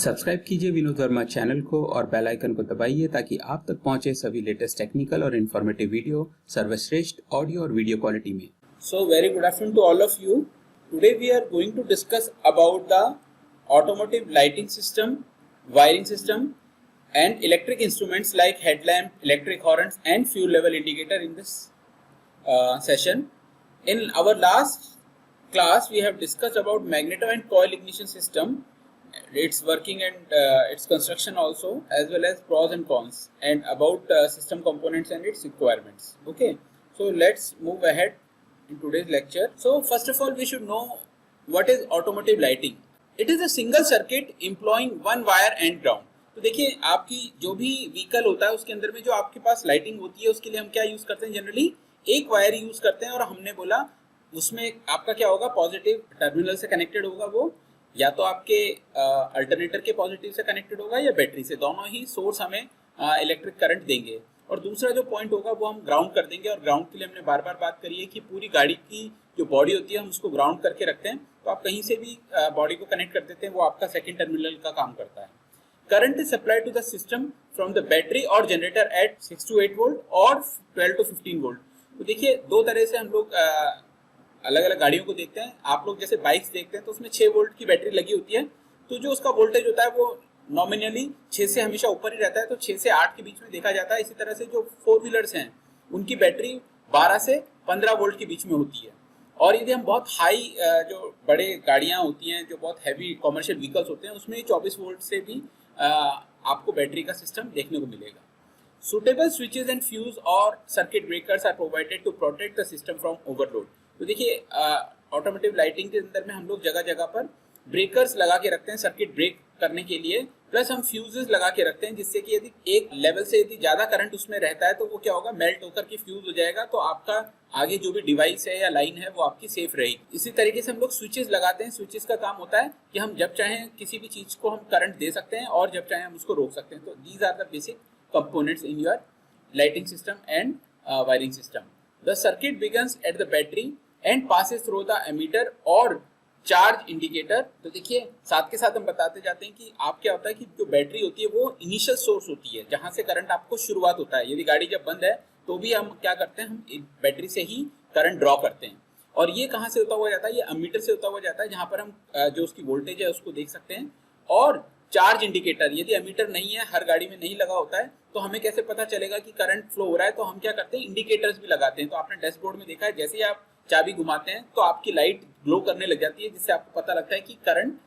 Subscribe कीजिए Vinod Verma channel को और बेल आइकन को दबाइए ताकि आप तक पहुंचे सभी लेटेस्ट टेक्निकल और इन्फॉर्मेटिव वीडियो सर्वश्रेष्ठ ऑडियो और वीडियो क्वालिटी में। So very good afternoon to all of you. Today we are going to discuss about the automotive lighting system, wiring system and electric instruments like headlamp, electric horns and fuel level indicator in this session. In our last class we have discussed about magneto and coil ignition system, its working and its construction also, as well as pros and cons, and about system components and its requirements. Okay, so let's move ahead in today's lecture. So first of all we should know what is automotive lighting. It is a single circuit employing one wire and ground. तो देखिए आपकी जो भी vehicle होता है उसके अंदर में जो आपके पास लाइटिंग होती है उसके लिए हम क्या यूज करते हैं, जनरली एक वायर यूज करते हैं। और हमने बोला उसमें आपका क्या होगा, पॉजिटिव टर्मिनल से कनेक्टेड होगा, वो या तो आपके अल्टरनेटर के पॉजिटिव से कनेक्टेड होगा या बैटरी से, दोनों ही सोर्स हमें इलेक्ट्रिक करंट देंगे। और दूसरा जो पॉइंट होगा वो हम ग्राउंड कर देंगे। और ग्राउंड के लिए हमने बार बार बात करी है कि पूरी गाड़ी की जो बॉडी होती है हम उसको ग्राउंड करके रखते हैं, तो आप कहीं से भी बॉडी को कनेक्ट कर देते हैं, वो आपका सेकेंड टर्मिनल का काम करता है। Current is supplied to the system from the battery और जनरेटर एट 6 to 8 वोल्ट और 12 to 15 वोल्ट। तो देखिए दो तरह से हम लोग अलग अलग गाड़ियों को देखते हैं। आप लोग जैसे बाइक्स देखते हैं तो उसमें 6 वोल्ट की बैटरी लगी होती है, तो जो उसका वोल्टेज होता है वो नॉमिनली 6 से हमेशा ऊपर ही रहता है, तो 6 से 8 के बीच में देखा जाता है। इसी तरह से जो 4 व्हीलर्स हैं उनकी बैटरी 12 से 15 वोल्ट के बीच में होती है। और यदि हम बहुत हाई जो बड़े गाड़ियां होती हैं, जो बहुत हैवी कॉमर्शियल व्हीकल्स होते हैं, उसमें 24 वोल्ट से भी आपको बैटरी का सिस्टम देखने को मिलेगा। सुटेबल स्विचेस एंड फ्यूज और circuit breakers are provided to protect the system from overload. तो देखिए ऑटोमोटिव लाइटिंग के अंदर में हम लोग जगह जगह पर ब्रेकर्स लगा के रखते हैं सर्किट ब्रेक करने के लिए, प्लस हम फ्यूजेस लगा के रखते हैं जिससे कि यदि एक लेवल से यदि ज्यादा करंट उसमें रहता है तो वो क्या होगा, मेल्ट होकर के फ्यूज हो जाएगा, तो आपका आगे जो भी डिवाइस है या लाइन है वो आपकी सेफ रहेगी। इसी तरीके से हम लोग स्विचेस लगाते हैं। स्विचेस का काम होता है कि हम जब चाहें किसी भी चीज को हम करंट दे सकते हैं और जब चाहें हम उसको रोक सकते हैं। तो these are the basic components in your lighting system and wiring system. The circuit begins at the battery and passes through the emitter और चार्ज इंडिकेटर। तो देखिए साथ के साथ हम बताते जाते हैं कि आप क्या होता है कि जो बैटरी होती है वो इनिशियल सोर्स होती है जहां से करंट आपको शुरुआत होता है। यदि गाड़ी जब बंद है तो भी हम क्या करते हैं, हम बैटरी से ही करंट ड्रॉ करते हैं। और ये कहाँ से होता हुआ जाता है, ये अमीटर से होता हुआ जाता है, जहां पर हम जो उसकी वोल्टेज है उसको देख सकते हैं। और चार्ज इंडिकेटर, यदि अमीटर नहीं है, हर गाड़ी में नहीं लगा होता है, तो हमें कैसे पता चलेगा कि करंट फ्लो हो रहा है, तो हम क्या करते हैं, इंडिकेटर्स भी लगाते हैं। तो आपने डैशबोर्ड में देखा है, जैसे ही आप चाबी घुमाते हैं तो आपकी लाइट ग्लो करने लग जाती है, जिससे आपको पता लगता है कि करंट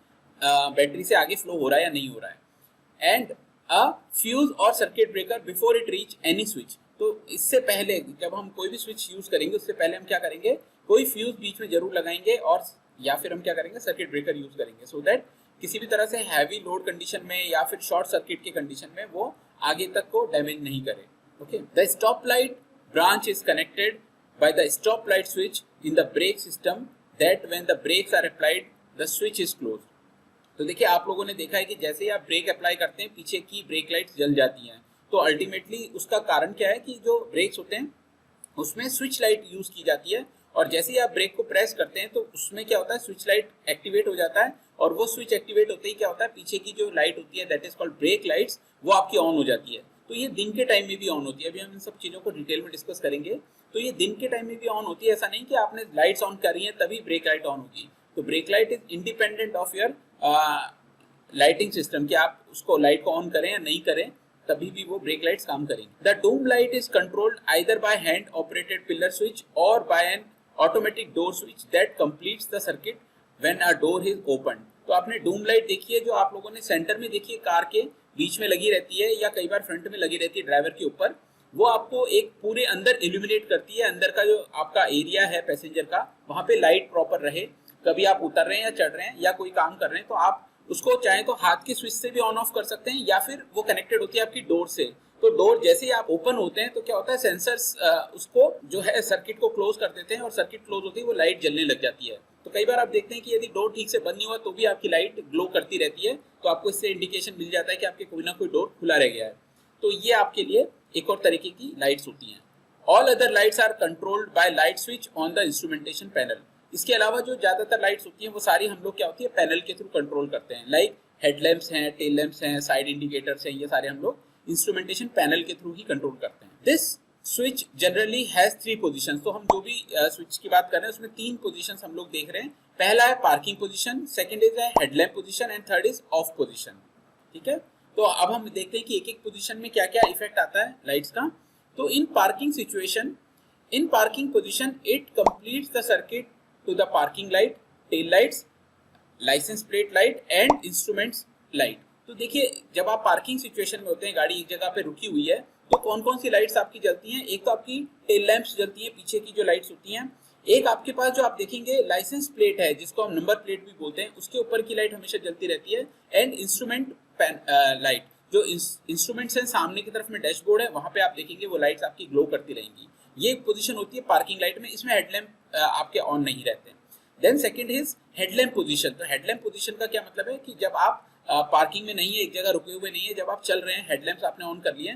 बैटरी से आगे फ्लो हो रहा है या नहीं हो रहा है। एंड अ फ्यूज और circuit breaker before it reach any switch. तो इससे पहले जब हम कोई भी स्विच यूज करेंगे उससे पहले हम क्या करेंगे, कोई फ्यूज बीच में जरूर लगाएंगे, और या फिर हम क्या करेंगे, सर्किट ब्रेकर यूज करेंगे, सो दैट किसी भी तरह से हैवी लोड कंडीशन में या फिर शॉर्ट सर्किट के कंडीशन में वो आगे तक को डैमेज नहीं करे। Okay, the stop light branch is connected by the stop light switch in the brake system that when the brakes are applied the switch is closed. तो देखिए आप लोगों ने देखा है कि जैसे ही आप ब्रेक अप्लाई करते हैं पीछे की ब्रेक लाइट्स जल जाती हैं। तो अल्टीमेटली उसका कारण क्या है कि जो ब्रेक्स होते हैं उसमें स्विच लाइट यूज की जाती है, और जैसे ही आप ब्रेक को प्रेस करते हैं तो उसमें क्या होता है, स्विच लाइट एक्टिवेट हो जाता है, और वो स्विच एक्टिवेट होते ही क्या होता है, पीछे की जो लाइट होती है that is called break lights, वो आपकी ऑन हो जाती है। तो ये दिन के टाइम में भी ऑन होती है। अभी हम इन सब चीजों को डिटेल में डिस्कस करेंगे। तो ये दिन के टाइम में भी ऑन होती है, ऐसा नहीं कि आपने लाइट्स ऑन करी है तभी ब्रेक लाइट ऑन होगी। तो brake light is independent of your lighting system, कि आप उसको लाइट को ऑन करें या नहीं करें तभी भी वो ब्रेक लाइट्स काम करेंगी। The dome light is controlled either by hand operated pillar switch और by an automatic door switch that completes the circuit when a door is open. तो आपने डूम लाइट देखी है, जो आप लोगों ने सेंटर में देखी है, कार के बीच में लगी रहती है या कई बार फ्रंट में लगी रहती है ड्राइवर के ऊपर। वो आपको एक पूरे अंदर इल्यूमिनेट करती है, अंदर का जो आपका एरिया है पैसेंजर का, वहां पे लाइट प्रॉपर रहे। कभी आप उतर रहे हैं या चढ़ रहे हैं या कोई काम कर रहे हैं तो आप उसको चाहे तो हाथ की स्विच से भी ऑन ऑफ कर सकते हैं, या फिर वो कनेक्टेड होती है आपकी डोर से। तो डोर जैसे ही आप ओपन होते हैं तो क्या होता है, सेंसर्स उसको जो है सर्किट को क्लोज कर देते हैं, और सर्किट क्लोज होते ही वो लाइट जलने लग जाती है। तो कई बार आप देखते हैं कि यदि डोर ठीक से बंद नहीं हुआ तो भी आपकी लाइट ग्लो करती रहती है, तो आपको इससे इंडिकेशन मिल जाता है कि आपके कोई ना कोई डोर खुला रह गया है। तो ये आपके लिए एक और तरीके की लाइट्स होती हैं। All other lights are controlled by light switch on the instrumentation panel. इसके अलावा जो ज्यादातर लाइट्स होती हैं वो सारी हम लोग क्या होती है, पैनल के थ्रू कंट्रोल करते हैं। लाइक हेडलैम्प्स हैं, टेल लैम्प्स हैं, साइड इंडिकेटर्स हैं, ये सारे हम लोग इंस्ट्रूमेंटेशन पैनल के थ्रू ही कंट्रोल करते हैं। This switch generally has 3 positions. तो हम जो भी स्विच की बात कर रहे हैं उसमें 3 पोजीशंस हम लोग देख रहे हैं। पहला है parking position, second is headlamp position and third is of position. ठीक है, तो अब हम देखते हैं कि एक एक पोजीशन में क्या क्या इफेक्ट आता है लाइट्स का। तो in parking situation, in parking position it completes the circuit to the parking light, tail lights, licence plate light and instruments light. तो देखिए जब आप पार्किंग सिचुएशन में होते हैं, गाड़ी एक जगह पे रुकी हुई है, तो कौन कौन सी लाइट्स आपकी जलती हैं? एक तो आपकी टेल लैंप्स जलती हैं, पीछे की जो लाइट्स होती हैं। एक आपके पास जो आप देखेंगे लाइसेंस प्लेट है, जिसको हम नंबर प्लेट भी बोलते हैं, उसके ऊपर की लाइट हमेशा जलती रहती है। एंड इंस्ट्रूमेंट लाइट, जो इंस्ट्रूमेंट्स हैं सामने की तरफ में डैशबोर्ड है, वहां पे आप देखेंगे वो लाइट्स आपकी ग्लो करती रहेंगी। ये पोजीशन होती है पार्किंग लाइट में, इसमें हेडलैम्प आपके ऑन नहीं रहते। Then second is headlamp position. तो हेडलैम्प पोजीशन का क्या मतलब है कि जब आप पार्किंग में नहीं है, एक जगह रुके हुए नहीं है, जब आप चल रहे हैं, हेडलैम्प्स आपने ऑन कर लिए।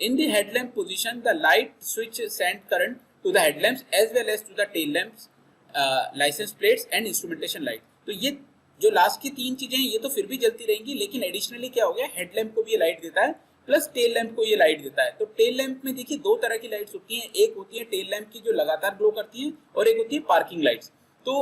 In the headlamp position the light switch send current to the headlamps as well as to the tail lamps, licence plates and instrumentation light. तो ये जो लास्ट की 3 चीजें हैं ये तो फिर भी जलती रहेंगी, लेकिन एडिशनली क्या हो गया, हेडलैम्प को भी ये लाइट देता है प्लस टेल लैंप को ये लाइट देता है। तो टेल लैंप में देखिए 2 तरह की लाइट्स होती हैं, एक होती है टेल लैंप की जो लगातार ग्लो करती है, और एक होती है पार्किंग लाइट्स। तो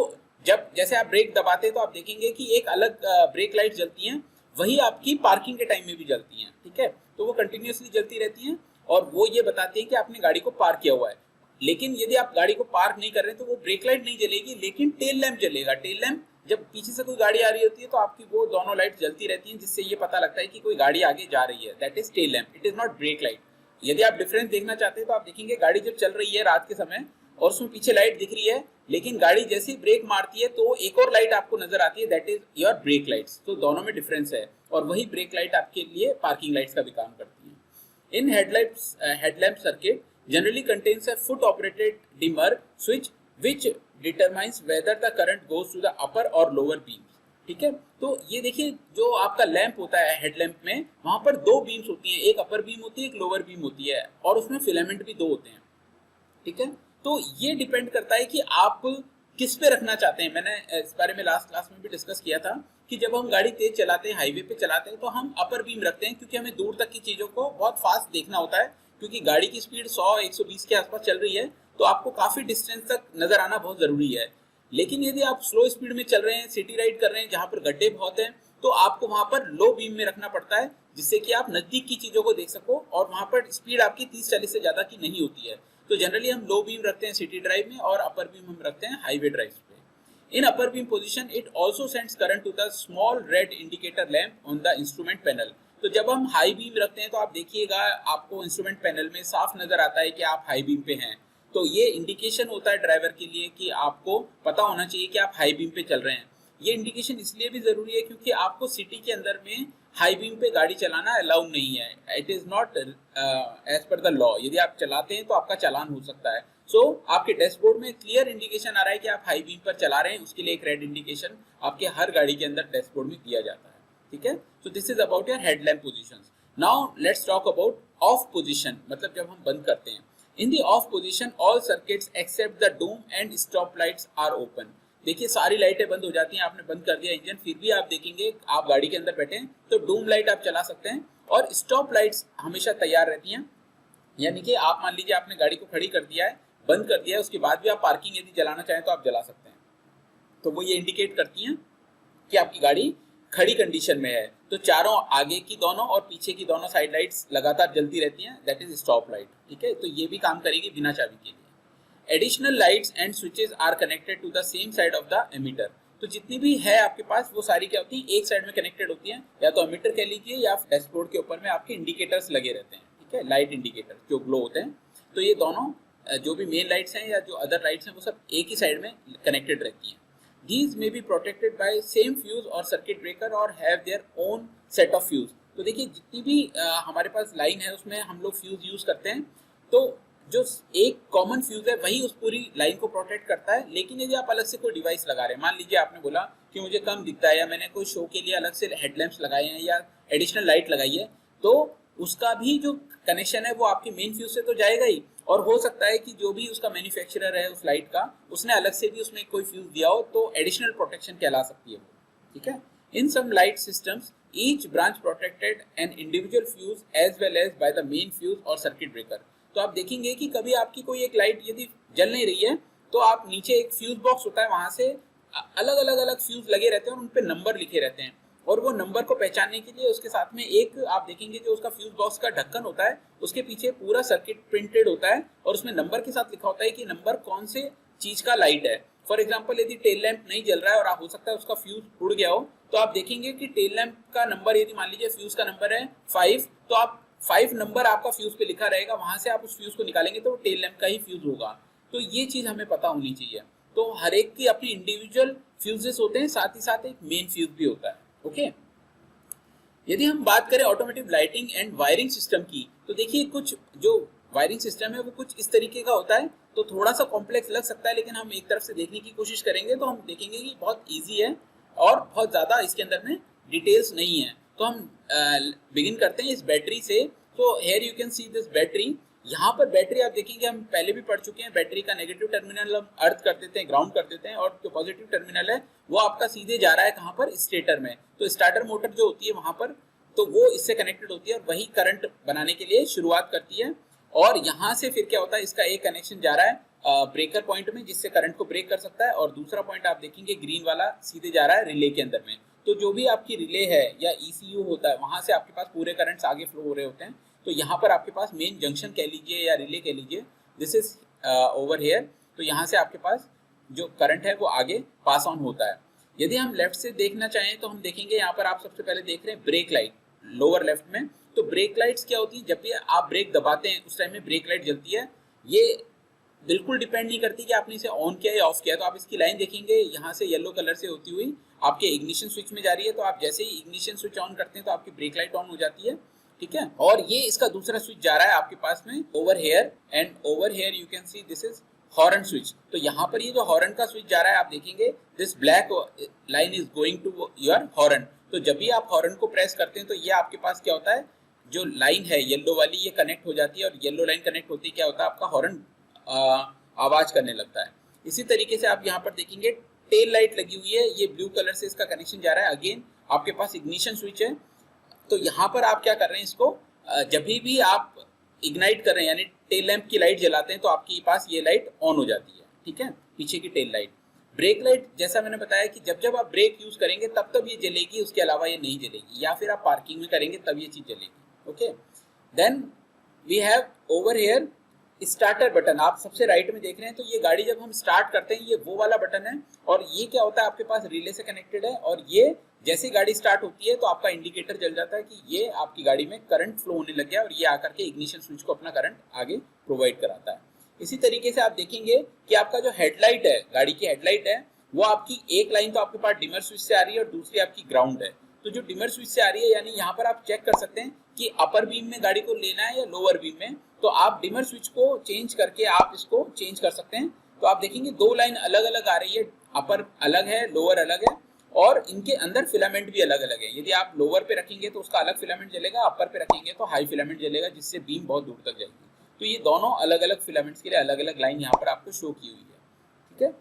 जब जैसे आप ब्रेक दबाते हैं तो आप देखेंगे कि एक अलग ब्रेक लाइट जलती हैं, वही आपकी पार्किंग के टाइम में भी जलती हैं। ठीक है, तो वो कंटिन्यूअसली जलती रहती हैं और वो ये बताती हैं कि आपने गाड़ी को पार्क किया हुआ है। लेकिन यदि आप गाड़ी को पार्क नहीं कर रहे तो वो ब्रेक लाइट नहीं जलेगी, लेकिन टेल लैंप जलेगा। टेल लैंप जब पीछे से कोई गाड़ी आ रही होती है तो आपकी वो दोनों लाइट जलती रहती हैं, जिससे ये पता लगता है कि कोई गाड़ी आगे जा रही है। That is tail lamp, it is not brake light. यदि आप डिफरेंस देखना चाहते हैं तो आप देखेंगे गाड़ी जब चल रही है रात के समय और उसमें पीछे लाइट दिख रही है, लेकिन गाड़ी जैसे ही ब्रेक मारती है तो एक और लाइट आपको नजर आती है, that is your break lights. तो दोनों में डिफरेंस है, और वही ब्रेक लाइट आपके लिए पार्किंग लाइट्स का भी काम करती है। In headlamp circuit generally contains a foot operated dimmer switch which determines whether the current goes to the upper or lower beams। ठीक है, तो ये देखिए जो आपका लैंप होता है हेडलैम्प में, वहां पर 2 बीम्स होती हैं, एक अपर बीम होती है, एक लोअर बीम होती है, और उसमें फिलामेंट भी 2 होते हैं। ठीक है, तो ये डिपेंड करता है कि आप किस पे रखना चाहते हैं। मैंने इस बारे में लास्ट क्लास में भी डिस्कस किया था कि जब हम गाड़ी तेज चलाते हैं, हाईवे पे चलाते हैं, तो हम अपर बीम रखते हैं, क्योंकि हमें दूर तक की चीजों को बहुत फास्ट देखना होता है, क्योंकि गाड़ी की स्पीड 100-120 के आसपास चल रही है, तो आपको काफी डिस्टेंस तक नजर आना बहुत जरूरी है। लेकिन यदि आप स्लो स्पीड में चल रहे हैं, सिटी राइड कर रहे हैं जहां पर गड्ढे बहुत हैं, तो आपको वहां पर लो बीम में रखना पड़ता है, जिससे कि आप नजदीक की चीजों को देख सको, और वहां पर स्पीड आपकी 30-40 से ज्यादा की नहीं होती है। तो जनरली हम लो बीम रखते हैं सिटी ड्राइव में, और अपर बीम हम रखते हैं हाईवे ड्राइव पे। In upper beam position it also sends current to the small red indicator lamp on the instrument panel. तो जब हम हाई बीम रखते हैं तो आप देखिएगा आपको इंस्ट्रूमेंट पैनल में साफ नजर आता है कि आप हाई बीम पे हैं। तो ये इंडिकेशन होता है ड्राइवर के लिए कि आपको पता होना चाहिए कि आप हाई बीम पे चल रहे हैं। ये इंडिकेशन इसलिए भी जरूरी है क्योंकि आपको सिटी के अंदर में हाई बीम पे गाड़ी चलाना अलाउ नहीं है, it is not as per the law. यदि आप चलाते हैं तो आपका चालान हो सकता है। सो आपके डैशबोर्ड में क्लियर इंडिकेशन आ रहा है कि आप हाई बीम पर चला रहे हैं, उसके लिए एक रेड इंडिकेशन आपके हर गाड़ी के अंदर डैशबोर्ड में दिया जाता है। ठीक है, so this is about your headlamp positions. Now let's talk about of position, मतलब जब हम बंद करते हैं। In the off position, all circuits except the dome and stop lights are open। देखिए सारी लाइटें बंद हो जाती हैं, आपने बंद कर दिया इंजन, फिर भी आप देखेंगे आप गाड़ी के अंदर बैठे हैं तो डूम लाइट आप चला सकते हैं, और स्टॉप लाइट्स हमेशा तैयार रहती हैं। यानी कि आप मान लीजिए आपने गाड़ी को खड़ी कर दिया है, बंद कर दिया है, उसके बाद भी आप पार्किंग यदि जलाना चाहें तो आप जला सकते हैं। तो वो ये इंडिकेट करती हैं कि आपकी गाड़ी खड़ी कंडीशन में है। तो चारों आगे की दोनों और पीछे की दोनों साइड लाइट्स लगातार जलती रहती हैं, दैट इज स्टॉप लाइट। ठीक है, तो ये भी काम करेगी बिना चाबी के लिए। Additional lights and switches are connected to the same side of the ammeter. तो जितनी भी है आपके पास वो सारी क्या होती है, एक साइड में कनेक्टेड होती हैं, या तो एमीटर कह लीजिए या डैशबोर्ड के ऊपर में आपके इंडिकेटर्स लगे रहते हैं। ठीक है, लाइट इंडिकेटर जो ग्लो होते हैं। तो ये दोनों जो भी मेन लाइट्स हैं या जो अदर लाइट्स हैं वो सब एक ही साइड में कनेक्टेड रहती हैं। These may be protected by same fuse or circuit breaker or have their own set of fuse। तो देखिए जितनी भी हमारे पास लाइन है उसमें हम लोग फ्यूज यूज करते हैं, तो जो एक कॉमन फ्यूज है वही उस पूरी लाइन को प्रोटेक्ट करता है। लेकिन यदि आप अलग से कोई डिवाइस लगा रहे हैं, मान लीजिए आपने बोला कि मुझे कम दिखता है, या मैंने कोई शो के लिए अलग से हेडलैम्प्स लगाए हैं या एडिशनल लाइट लगाई है, तो उसका भी जो कनेक्शन है वो आपके मेन फ्यूज से तो जाएगा ही, और हो सकता है कि जो भी उसका मैन्युफैक्चरर है उस लाइट का, उसने अलग से भी उसमें कोई फ्यूज दिया हो, तो एडिशनल प्रोटेक्शन कहला सकती है वो। ठीक है, In some light systems, each branch protected an individual fuse as well as by the main fuse or circuit breaker. तो आप देखेंगे कि कभी आपकी कोई एक लाइट यदि जल नहीं रही है तो आप नीचे एक फ्यूज बॉक्स होता है, वहां से अलग अलग अलग फ्यूज लगे रहते हैं और उन पे नंबर लिखे रहते हैं, और वो नंबर को पहचानने के लिए उसके साथ में एक आप देखेंगे जो उसका फ्यूज बॉक्स का ढक्कन होता है उसके पीछे पूरा सर्किट प्रिंटेड होता है और उसमें नंबर के साथ लिखा होता है कि नंबर कौन से चीज का लाइट है। फॉर एग्जाम्पल यदि टेल लैंप नहीं जल रहा है और आप हो सकता है उसका फ्यूज उड़ गया हो, तो आप देखेंगे कि टेल लैंप का नंबर यदि मान लीजिए फ्यूज का नंबर है 5, तो आप 5 नंबर आपका फ्यूज पे लिखा रहेगा, वहां से आप उस फ्यूज को निकालेंगे तो टेल लैंप का ही फ्यूज होगा। तो ये चीज हमें पता होनी चाहिए। तो हर एक की अपनी इंडिविजुअल फ्यूजेस होते हैं, साथ ही साथ एक मेन फ्यूज भी होता है। ओके, यदि हम बात करें automotive lighting and wiring system की, तो देखिए कुछ जो वायरिंग सिस्टम है वो कुछ इस तरीके का होता है। तो थोड़ा सा कॉम्प्लेक्स लग सकता है, लेकिन हम एक तरफ से देखने की कोशिश करेंगे तो हम देखेंगे कि बहुत इजी है और बहुत ज़्यादा इसके अंदर में डिटेल्स नहीं है। तो हम बिगिन करते हैं इस बैटरी से। तो here you can see this battery. यहाँ पर बैटरी आप देखेंगे, हम पहले भी पढ़ चुके हैं, बैटरी का नेगेटिव टर्मिनल हम अर्थ कर देते हैं, ग्राउंड कर देते हैं, और जो पॉजिटिव टर्मिनल है वो आपका सीधे जा रहा है कहाँ पर, स्टेटर में। तो स्टार्टर मोटर जो होती है वहाँ पर, तो वो इससे कनेक्टेड होती है और वही करंट बनाने के लिए शुरुआत करती है। और यहाँ से फिर क्या होता है, इसका एक कनेक्शन जा रहा है ब्रेकर पॉइंट में जिससे करंट को ब्रेक कर सकता है, और दूसरा पॉइंट आप देखेंगे ग्रीन वाला सीधे जा रहा है रिले के अंदर में। तो जो भी आपकी रिले है या ECU होता है वहां से आपके पास पूरे करंट्स आगे फ्लो हो रहे होते हैं। तो यहाँ पर आपके पास मेन जंक्शन कह लीजिए या रिले कह लीजिए, दिस इज ओवर हेयर। तो यहाँ से आपके पास जो करंट है वो आगे पास ऑन होता है। यदि हम लेफ्ट से देखना चाहें तो हम देखेंगे यहाँ पर आप सबसे पहले देख रहे हैं ब्रेक लाइट लोअर लेफ्ट में। तो ब्रेक लाइट्स क्या होती है, जब भी आप ब्रेक दबाते हैं उस टाइम में ब्रेक लाइट जलती है। ये बिल्कुल डिपेंड नहीं करती कि आपने इसे ऑन किया या ऑफ किया। तो आप इसकी लाइन देखेंगे यहाँ से येलो कलर से होती हुई आपके इग्निशन स्विच में जा रही है। तो आप जैसे ही इग्निशन स्विच ऑन करते हैं तो आपकी ब्रेक लाइट ऑन हो जाती है, ठीक है। और ये इसका दूसरा स्विच जा रहा है आपके पास में over here, and over here you can see this is horn switch. तो यहाँ पर ये जो हॉर्न का स्विच जा रहा है आप देखेंगे this black line is going to your horn. तो जब भी आप हॉर्न को प्रेस करते हैं तो ये आपके पास क्या होता है, जो लाइन है येलो वाली ये कनेक्ट हो जाती है, और येलो लाइन कनेक्ट होती है क्या होता है, आपका हॉर्न आवाज करने लगता है। इसी तरीके से आप यहाँ पर देखेंगे टेल लाइट लगी हुई है, ये ब्लू कलर से इसका कनेक्शन जा रहा है। अगेन आपके पास इग्निशन स्विच है। तो यहाँ पर आप क्या कर रहे हैं, इसको जब भी आप इग्नाइट कर रहे हैं यानी टेल लैंप की लाइट जलाते हैं तो आपके पास ये लाइट ऑन हो जाती है, ठीक है, पीछे की टेल लाइट। ब्रेक लाइट जैसा मैंने बताया कि जब जब आप ब्रेक यूज करेंगे तब तब ये जलेगी, उसके अलावा ये नहीं जलेगी, या फिर आप पार्किंग में करेंगे तब ये चीज जलेगी। Okay, then we have over here starter button. आप सबसे राइट में देख रहे हैं, तो ये गाड़ी जब हम स्टार्ट करते हैं ये वो वाला बटन है, और ये क्या होता है आपके पास रिले से कनेक्टेड है, और ये जैसे ही गाड़ी स्टार्ट होती है तो आपका इंडिकेटर जल जाता है कि ये आपकी गाड़ी में करंट फ्लो होने लग गया, और ये आकर के इग्निशन स्विच को अपना करंट आगे प्रोवाइड कराता है। इसी तरीके से आप देखेंगे कि आपका जो हेडलाइट है, गाड़ी की हेडलाइट है, वो आपकी एक लाइन तो आपके पास डिमर स्विच से आ रही है और दूसरी आपकी ग्राउंड है। तो जो डिमर स्विच से आ रही है यानी यहाँ पर आप चेक कर सकते हैं कि अपर बीम में गाड़ी को लेना है या लोअर बीम में। तो आप डिमर स्विच को चेंज करके आप इसको चेंज कर सकते हैं। तो आप देखेंगे दो लाइन अलग अलग आ रही है, अपर अलग है, लोअर अलग है, और इनके अंदर फिलामेंट भी अलग अलग है। यदि आप लोअर पे रखेंगे तो उसका अलग फिलामेंट जलेगा, अपर पे रखेंगे तो हाई फिलामेंट जलेगा, जिससे बीम बहुत दूर तक जाएगी। तो ये दोनों अलग अलग फिलामेंट्स के लिए अलग अलग लाइन यहाँ पर आपको शो की हुई है, ठीक है।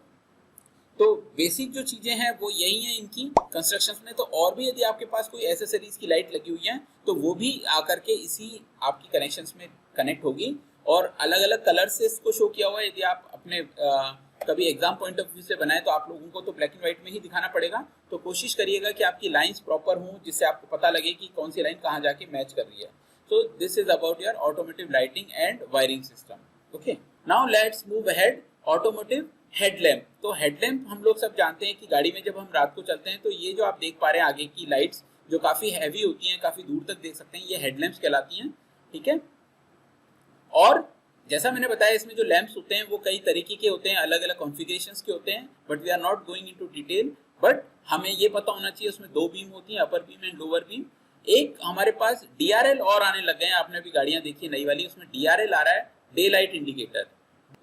तो बेसिक जो चीजें हैं वो यही हैं इनकी कंस्ट्रक्शंस में। तो और भी यदि आपके पास कोई एसेसरीज की लाइट लगी हुई है तो वो भी आकर के इसी आपकी कनेक्शंस में कनेक्ट होगी, और अलग अलग कलर से इसको शो किया हुआ है। यदि आप अपने कभी एग्जाम पॉइंट ऑफ व्यू से बनाए तो आप लोगों को तो ब्लैक एंड व्हाइट में ही दिखाना पड़ेगा। तो कोशिश करिएगा कि आपकी लाइंस प्रॉपर हों, जिससे आपको पता लगे कि कौन सी लाइन कहाँ जाके मैच कर रही है। So this is about your automotive lighting and wiring system. Okay. Now let's move ahead. Automotive headlamp. तो headlamp हम लोग सब जानते हैं कि गाड़ी में जब हम रात को चलते हैं तो ये जो आप देख पा रहे हैं आगे की लाइट्स जो काफी हैवी होती हैं, काफी दूर तक देख सकते हैं, ये हेडलैम्प्स कहलाती हैं, ठीक है। और जैसा मैंने बताया इसमें जो लैंप्स होते हैं वो कई तरीके के होते हैं, अलग अलग कॉन्फ़िगरेशंस के होते हैं, but we are not going into detail. But हमें ये पता होना चाहिए उसमें दो बीम होती हैं, अपर बीम एंड लोअर बीम। एक हमारे पास DRL और आने लग गए हैं, आपने अभी गाड़ियां देखी नई वाली, उसमें DRL आ रहा है, डे लाइट इंडिकेटर।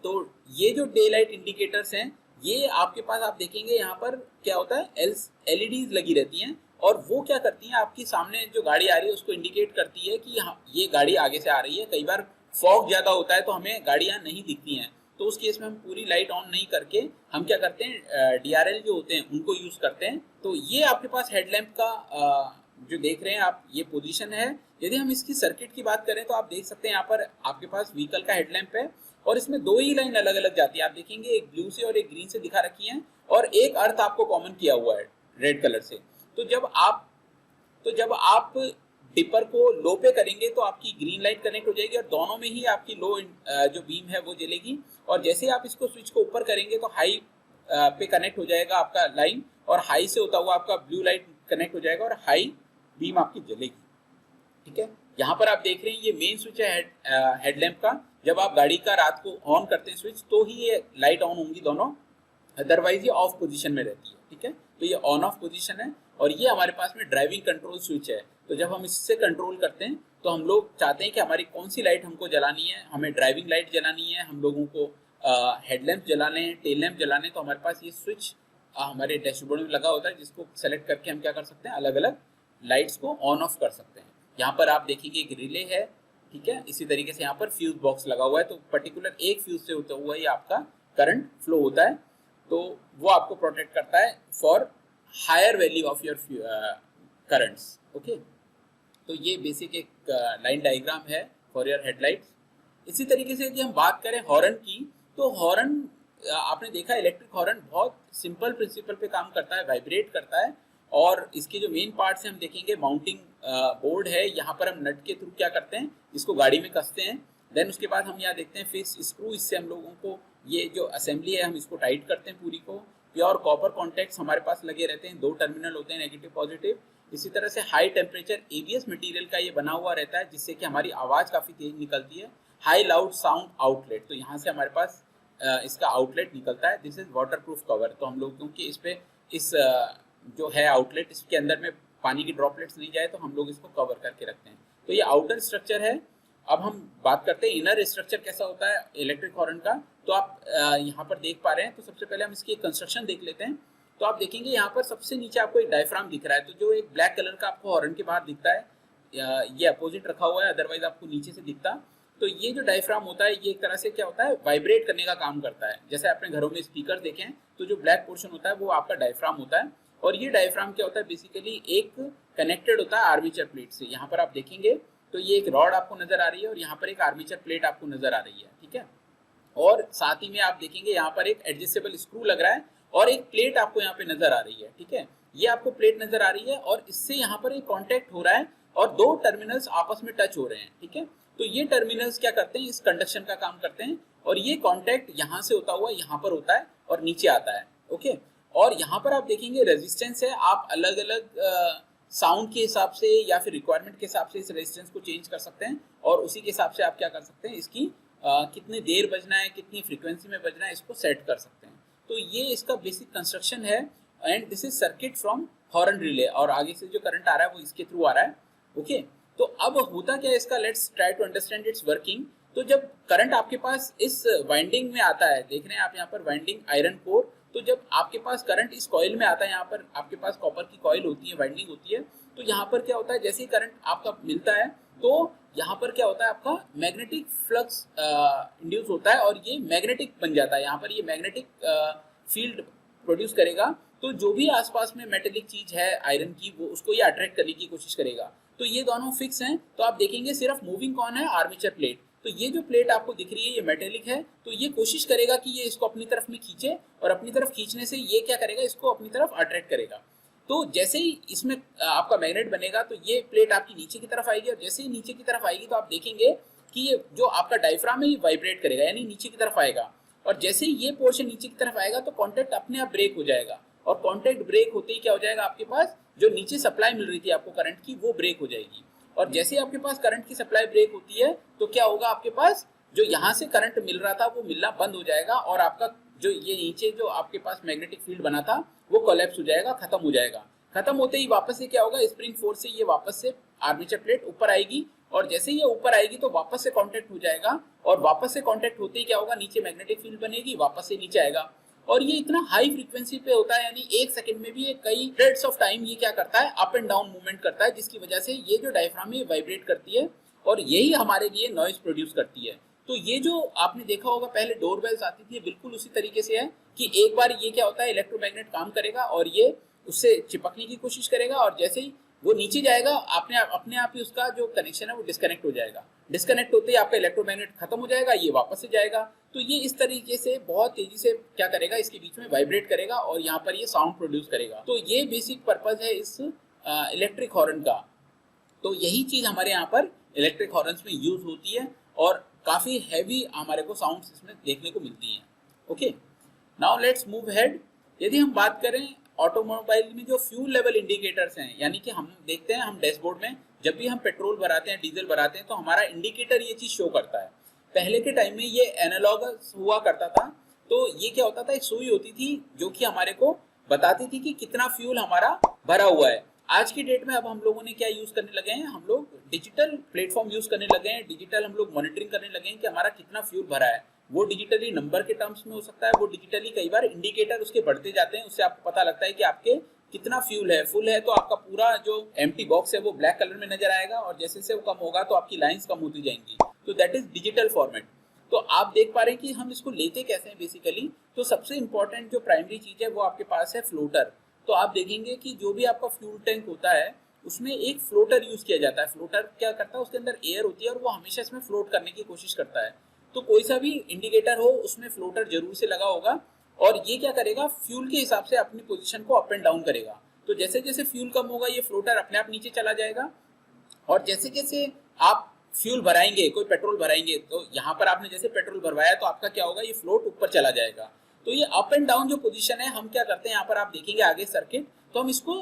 तो ये जो डे लाइट इंडिकेटर्स हैं ये आपके पास आप देखेंगे यहाँ पर क्या होता है, LEDs लगी रहती हैं, और वो क्या करती हैं आपकी सामने जो गाड़ी आ रही है उसको इंडिकेट करती है कि ये गाड़ी आगे से आ रही है। कई बार फॉग ज्यादा होता है तो हमें गाड़ियां नहीं दिखती हैं, तो उस केस में हम पूरी लाइट ऑन नहीं करके हम क्या करते हैं, DRL जो होते हैं उनको यूज करते हैं। तो ये आपके पास हेडलैम्प का जो देख रहे हैं आप, ये पोजीशन है। यदि हम इसकी सर्किट की बात करें तो आप देख सकते हैं यहाँ पर आपके पास व्हीकल का हेडलैम्प है और इसमें दो ही लाइन अलग अलग जाती है। आप देखेंगे एक ब्लू से और एक ग्रीन से दिखा रखी है और एक अर्थ आपको कॉमन किया हुआ है रेड कलर से। तो जब आप डिपर को लो पे करेंगे तो आपकी ग्रीन लाइट कनेक्ट हो जाएगी और दोनों में ही आपकी लो जो बीम है वो जलेगी। और जैसे ही आप इसको स्विच को ऊपर करेंगे तो हाई पे कनेक्ट हो जाएगा आपका लाइन और हाई से होता हुआ आपका ब्लू लाइट कनेक्ट हो जाएगा और हाई बीम आपकी जलेगी। ठीक है, यहाँ पर आप देख रहे हैं ये मेन स्विच है हेडलैम्प का। जब आप गाड़ी का रात को ऑन करते हैं स्विच तो ही ये लाइट ऑन होंगी दोनों, अदरवाइज ये ऑफ पोजीशन में रहती है। ठीक है, तो ये ऑन ऑफ पोजीशन है और ये हमारे पास में ड्राइविंग कंट्रोल स्विच है। तो जब हम इससे कंट्रोल करते हैं तो हम लोग चाहते हैं कि हमारी कौन सी लाइट हमको जलानी है, हमें ड्राइविंग लाइट जलानी है, हम लोगों को हेडलैम्प जलाने हैं, टेल लैम्प जलाने, तो हमारे पास ये स्विच हमारे डैशबोर्ड में लगा होता है जिसको सेलेक्ट करके हम क्या कर सकते हैं, अलग अलग लाइट्स को ऑन ऑफ कर सकते हैं। यहाँ पर आप देखेंगे एक रिले है। ठीक है, इसी तरीके से यहाँ पर फ्यूज बॉक्स लगा हुआ है, तो पर्टिकुलर एक फ्यूज से होता हुआ ही आपका करंट फ्लो होता है, तो वो आपको प्रोटेक्ट करता है for higher value of your currents. Okay, तो ये बेसिक एक लाइन डायग्राम है फॉर योर हेडलाइट्स। इसी तरीके से यदि हम बात करें हॉर्न की, तो हॉर्न आपने देखा इलेक्ट्रिक हॉर्न बहुत सिंपल प्रिंसिपल पे काम करता है, वाइब्रेट करता है। और इसके जो मेन पार्ट्स हैं हम देखेंगे, माउंटिंग बोर्ड है, यहाँ पर हम नट के थ्रू क्या करते हैं, इसको गाड़ी में कसते हैं। देन उसके बाद हम यहाँ देखते हैं फिक्स स्क्रू, इससे हम लोगों को ये जो असेंबली है हम इसको टाइट करते हैं पूरी को। प्योर कॉपर कॉन्टैक्ट्स हमारे पास लगे रहते हैं, दो टर्मिनल होते हैं नेगेटिव पॉजिटिव। इसी तरह से हाई टेम्परेचर ABS मटेरियल का ये बना हुआ रहता है जिससे कि हमारी आवाज़ काफ़ी तेज निकलती है। हाई लाउड साउंड आउटलेट, तो यहाँ से हमारे पास इसका आउटलेट निकलता है। This is water proof cover, तो हम लोगों की इस पे जो है आउटलेट, इसके अंदर में पानी की ड्रॉपलेट्स नहीं जाए तो हम लोग इसको कवर करके रखते हैं। तो ये आउटर स्ट्रक्चर है। अब हम बात करते हैं इनर स्ट्रक्चर कैसा होता है इलेक्ट्रिक हॉर्न का। तो आप यहाँ पर देख पा रहे हैं, तो सबसे पहले हम इसकी कंस्ट्रक्शन देख लेते हैं। तो आप देखेंगे यहाँ पर सबसे नीचे आपको एक डायफ्राम दिख रहा है, तो जो एक ब्लैक कलर का आपको हॉर्न के बाहर दिखता है, ये अपोजिट रखा हुआ है, अदरवाइज आपको नीचे से दिखता। तो ये जो डायफ्राम होता है ये एक तरह से क्या होता है, वाइब्रेट करने का काम करता है। जैसे आपने घरों में स्पीकर देखे हैं, तो जो ब्लैक पोर्शन होता है वो आपका डायफ्राम होता है। और ये डायफ्राम क्या होता है, बेसिकली एक कनेक्टेड होता है आर्मेचर प्लेट से। यहाँ पर आप देखेंगे तो ये एक रॉड आपको नजर आ रही है और यहाँ पर एक आर्मेचर प्लेट आपको नजर आ रही है। ठीक है, और साथ ही में आप देखेंगे यहाँ पर एक एडजस्टेबल स्क्रू लग रहा है और एक प्लेट आपको यहाँ पे नजर आ रही है। ठीक है, ये आपको प्लेट नजर आ रही है और इससे यहाँ पर एक कॉन्टेक्ट हो रहा है और दो टर्मिनल्स आपस में टच हो रहे हैं। ठीक है, तो ये टर्मिनल्स क्या करते हैं, इस कंडक्शन का काम करते हैं और ये कॉन्टेक्ट यहाँ से होता हुआ यहाँ पर होता है और नीचे आता है। ओके, और यहाँ पर आप देखेंगे रेजिस्टेंस है, आप अलग अलग साउंड के हिसाब से या फिर रिक्वायरमेंट के हिसाब से इस रेजिस्टेंस को चेंज कर सकते हैं और उसी के हिसाब से आप क्या कर सकते हैं, इसकी कितनी देर बजना है, कितनी फ्रीक्वेंसी में बजना है, इसको सेट कर सकते हैं। तो ये इसका बेसिक कंस्ट्रक्शन है and this is circuit from horn relay, और आगे से जो करंट आ रहा है वो इसके थ्रू आ रहा है। ओके, तो अब होता क्या है इसका, let's try to understand its working. तो जब करंट आपके पास इस वाइंडिंग में आता है, देख रहे हैं आप यहाँ पर वाइंडिंग आयरन कोर, तो जब आपके पास करंट इस कॉइल में आता है, यहाँ पर आपके पास कॉपर की कॉइल होती है, वाइंडिंग होती है, तो यहाँ पर क्या होता है, जैसे ही करंट आपका मिलता है तो यहाँ पर क्या होता है, आपका मैग्नेटिक फ्लक्स इंड्यूस होता है और ये मैग्नेटिक बन जाता है। यहाँ पर ये मैग्नेटिक फील्ड प्रोड्यूस करेगा, तो जो भी आसपास में मेटेलिक चीज है आयरन की, वो उसको ये अट्रैक्ट करने की कोशिश करेगा। तो ये दोनों फिक्स हैं, तो आप देखेंगे सिर्फ मूविंग कौन है, आर्मेचर प्लेट। तो ये जो प्लेट आपको दिख रही है ये मेटेलिक है, तो ये कोशिश करेगा कि ये इसको अपनी तरफ में खींचे और अपनी तरफ खींचने से ये क्या करेगा, इसको अपनी तरफ अट्रैक्ट करेगा। तो जैसे ही इसमें आपका मैग्नेट बनेगा तो ये प्लेट आपकी नीचे की तरफ आएगी और जैसे ही नीचे की तरफ आएगी तो आप देखेंगे कि ये जो आपका डायफ्राम है ये वाइब्रेट करेगा, यानी नीचे की तरफ आएगा। और जैसे ही ये पोर्शन नीचे की तरफ आएगा तो कॉन्टैक्ट अपने आप ब्रेक हो जाएगा और कॉन्टैक्ट ब्रेक होते ही क्या हो जाएगा, आपके पास जो नीचे सप्लाई मिल रही थी आपको करंट की वो ब्रेक हो जाएगी। और जैसे ही आपके पास करंट की सप्लाई ब्रेक होती है तो क्या होगा, आपके पास जो यहाँ से करंट मिल रहा था वो मिलना बंद हो जाएगा और आपका जो ये नीचे जो आपके पास मैग्नेटिक फील्ड बना था वो कोलैप्स हो जाएगा, खत्म हो जाएगा। खत्म होते ही वापस से क्या होगा, स्प्रिंग फोर्स से ये वापस से आर्मेचर प्लेट ऊपर आएगी और जैसे ही ये ऊपर आएगी तो वापस से कांटेक्ट हो जाएगा और वापस से कांटेक्ट होते ही क्या होगा, नीचे मैग्नेटिक फील्ड बनेगी, वापस से नीचे आएगा। और ये इतना हाई फ्रीक्वेंसी पे होता है, यानी एक सेकंड में भी ये कई पीरियड्स ऑफ टाइम ये क्या करता है, अप एंड डाउन मूवमेंट करता है, जिसकी वजह से ये जो डायफ्राम है वाइब्रेट करती है और यही हमारे लिए नॉइज प्रोड्यूस करती है। तो ये जो आपने देखा होगा पहले डोर बेल्स आती थी, बिल्कुल उसी तरीके से है कि एक बार ये क्या होता है, इलेक्ट्रोमैग्नेट काम करेगा और ये उससे चिपकने की कोशिश करेगा, और जैसे ही वो नीचे जाएगा अपने आप ही उसका जो कनेक्शन है वो डिस्कनेक्ट हो जाएगा। डिस्कनेक्ट होते ही आपका इलेक्ट्रोमैग्नेट खत्म हो जाएगा, ये वापस से जाएगा। तो ये इस तरीके से बहुत तेजी से क्या करेगा, इसके बीच में वाइब्रेट करेगा और यहाँ पर ये साउंड प्रोड्यूस करेगा। तो ये बेसिक पर्पज है इस इलेक्ट्रिक हॉर्न का। तो यही चीज हमारे यहाँ पर इलेक्ट्रिक हॉर्न्स में यूज होती है और काफी हैवी हमारे को साउंड्स इसमें देखने को मिलती हैं। Okay, now let's move head. यदि हम बात करें ऑटोमोबाइल में जो फ्यूल लेवल इंडिकेटर्स हैं, यानी कि हम देखते हैं हम डैशबोर्ड में जब भी हम पेट्रोल भराते हैं, डीजल भराते हैं, तो हमारा इंडिकेटर ये चीज शो करता है। पहले के टाइम में ये एनालॉग हुआ करता था। तो ये क्या होता था, एक सुई होती थी जो कि हमारे को बताती थी कि कितना फ्यूल हमारा भरा हुआ है। आज की डेट में अब हम लोगों ने क्या यूज करने लगे हैं, हम लोग डिजिटल प्लेटफॉर्म यूज करने लगे हैं, डिजिटल हम लोग मॉनिटरिंग करने लगे हैं कि हमारा कितना फ्यूल भरा है। वो डिजिटली नंबर के टर्म्स में हो सकता है, वो डिजिटली कई बार इंडिकेटर उसके बढ़ते जाते हैं, उससे आपको पता लगता है कि आपके कितना फ्यूल है। फुल है तो आपका पूरा जो एम्प्टी बॉक्स है वो ब्लैक कलर में नजर आएगा, और जैसे जैसे वो कम होगा तो आपकी लाइंस कम होती जाएंगी। तो दैट इज डिजिटल फॉर्मेट। तो आप देख पा रहे हैं कि हम इसको लेते कैसे हैं बेसिकली। तो सबसे इंपॉर्टेंट जो प्राइमरी चीज है वो आपके पास है फ्लोटर। तो आप देखेंगे कि जो भी आपका फ्यूल टैंक होता है उसमें एक फ्लोटर यूज किया जाता है। फ्लोटर क्या करता है, उसके अंदर एयर होती है और वो हमेशा इसमें फ्लोट करने की कोशिश करता है। तो कोई सा भी इंडिकेटर हो उसमें फ्लोटर जरूर से लगा होगा, और ये क्या करेगा, फ्यूल के हिसाब से अपनी पोजीशन को अप एंड डाउन करेगा। तो जैसे जैसे फ्यूल कम होगा ये फ्लोटर अपने आप नीचे चला जाएगा, और जैसे जैसे आप फ्यूल भराएंगे, कोई पेट्रोल भराएंगे, तो यहाँ पर आपने जैसे पेट्रोल भरवाया तो आपका क्या होगा, ये फ्लोट ऊपर चला जाएगा। तो ये अप एंड डाउन जो पोजीशन है, हम क्या करते हैं यहाँ पर आप देखेंगे आगे सर्किट, तो हम इसको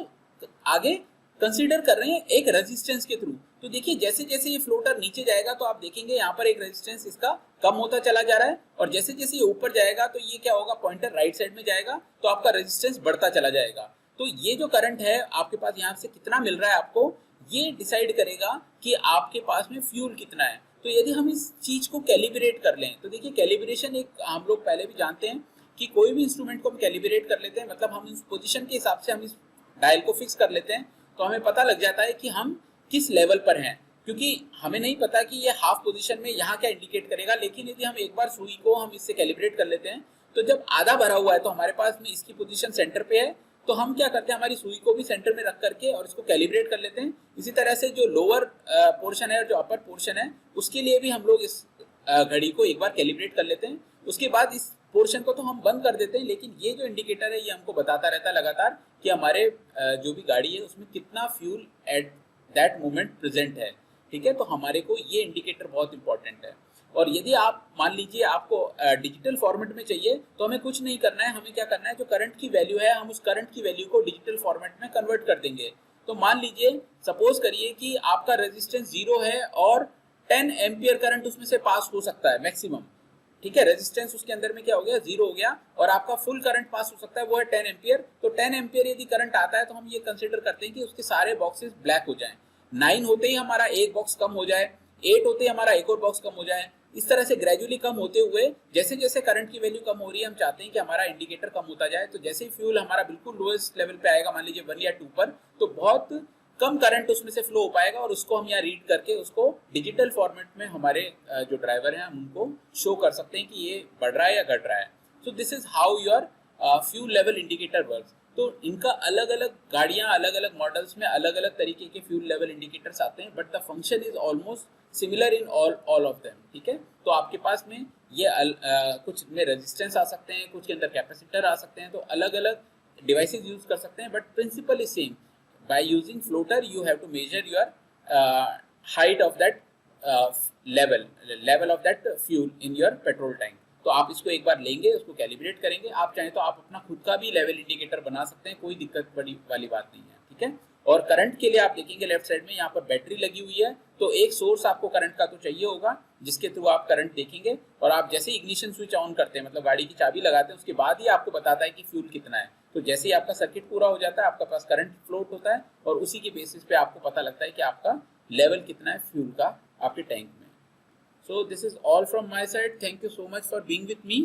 आगे कंसीडर कर रहे हैं एक रेजिस्टेंस के थ्रू। तो देखिए जैसे जैसे ये फ्लोटर नीचे जाएगा तो आप देखेंगे यहाँ पर एक रेजिस्टेंस इसका कम होता चला जा रहा है, और जैसे जैसे ये ऊपर जाएगा तो ये क्या होगा, पॉइंटर राइट साइड में जाएगा तो आपका रेजिस्टेंस बढ़ता चला जाएगा। तो ये जो करंट है आपके पास यहाँ से कितना मिल रहा है आपको, ये डिसाइड करेगा कि आपके पास में फ्यूल कितना है। तो यदि हम इस चीज को कैलिब्रेट कर लें, तो देखिए कैलिब्रेशन एक हम लोग पहले भी जानते हैं कि कोई भी इंस्ट्रूमेंट को हम कैलिब्रेट कर लेते हैं, मतलब हम इस पोजीशन के हिसाब से हम इस डायल को फिक्स कर लेते हैं, तो हमें पता लग जाता है कि हम किस लेवल पर हैं। क्योंकि हमें नहीं पता कि ये हाफ पोजीशन में यहाँ क्या इंडिकेट करेगा, लेकिन यदि हम एक बार सुई को हम इससे कैलिब्रेट कर लेते हैं, तो जब आधा भरा हुआ है तो हमारे पास में इसकी पोजीशन सेंटर पे है, तो हम क्या करते हैं, हमारी सुई को भी सेंटर में रख करके और इसको कैलिब्रेट कर लेते हैं। इसी तरह से जो लोअर पोर्शन है और जो अपर पोर्शन है उसके लिए भी हम लोग इस घड़ी को एक बार कैलिब्रेट कर लेते हैं। उसके बाद इस पोर्शन को तो हम बंद कर देते हैं, लेकिन ये जो इंडिकेटर है ये हमको बताता रहता है लगातार कि हमारे जो भी गाड़ी है उसमें कितना fuel at that moment present है। ठीक है, तो हमारे को ये इंडिकेटर बहुत इंपॉर्टेंट है। और यदि आप मान लीजिए आपको डिजिटल फॉर्मेट में चाहिए, तो हमें कुछ नहीं करना है, हमें क्या करना है, जो करंट की वैल्यू है हम उस करंट की वैल्यू को डिजिटल फॉर्मेट में कन्वर्ट कर देंगे। तो मान लीजिए सपोज करिए कि आपका रेजिस्टेंस 0 है और 10 एम्पियर करंट उसमें से पास हो सकता है मैक्सिमम। ठीक है, रेजिस्टेंस उसके अंदर में क्या हो गया, 0 हो गया, और आपका फुल करंट पास हो सकता है वो है 10 एम्पियर। तो 10 एम्पियर यदि करंट आता है तो हम ये कंसिडर करते हैं कि उसके सारे बॉक्सेस ब्लैक हो जाएं। 9 होते ही हमारा एक बॉक्स कम हो जाए, 8 होते ही हमारा एक और बॉक्स कम हो जाए। इस तरह से ग्रेजुअली कम होते हुए जैसे जैसे करंट की वैल्यू कम हो रही है, हम चाहते हैं कि हमारा इंडिकेटर कम होता जाए। तो जैसे ही फ्यूल हमारा बिल्कुल लोएस्ट लेवल पे आएगा, मान लीजिए 1 या 2 पर, तो बहुत कम करंट उसमें से फ्लो हो पाएगा, और उसको हम यहाँ रीड करके उसको डिजिटल फॉर्मेट में हमारे जो ड्राइवर हैं हम उनको शो कर सकते हैं कि ये बढ़ रहा है या घट रहा है। So this is how your fuel level indicator works. तो इनका अलग अलग गाड़ियां, अलग अलग मॉडल्स में अलग अलग तरीके के फ्यूल लेवल इंडिकेटर्स आते हैं, but the function is almost similar in all of them. ठीक है, तो आपके पास में ये कुछ में रेजिस्टेंस आ सकते हैं, कुछ के अंदर कैपेसिटर आ सकते हैं, तो अलग अलग डिवाइसेस यूज कर सकते हैं, but principle is same. By using floater you have to measure your height of that level of that fuel in your petrol tank। तो आप इसको एक बार लेंगे, उसको कैलिब्रेट करेंगे। आप चाहें तो आप अपना खुद का भी लेवल इंडिकेटर बना सकते हैं, कोई दिक्कत बड़ी वाली बात नहीं है। ठीक है, और करंट के लिए आप देखेंगे लेफ्ट साइड में यहाँ पर बैटरी लगी हुई है, तो एक सोर्स आपको करंट का तो चाहिए होगा जिसके थ्रू आप करंट देखेंगे। और आप जैसे इग्निशन स्विच ऑन करते हैं, मतलब गाड़ी की चाबी लगाते हैं, उसके बाद ही आपको बताता है कि फ्यूल कितना है। तो जैसे ही आपका सर्किट पूरा हो जाता है, आपका पास करंट फ्लोट होता है, और उसी के बेसिस पे आपको पता लगता है कि आपका लेवल कितना है फ्यूल का आपके टैंक में। So this is all from my side. Thank you so much for being with me.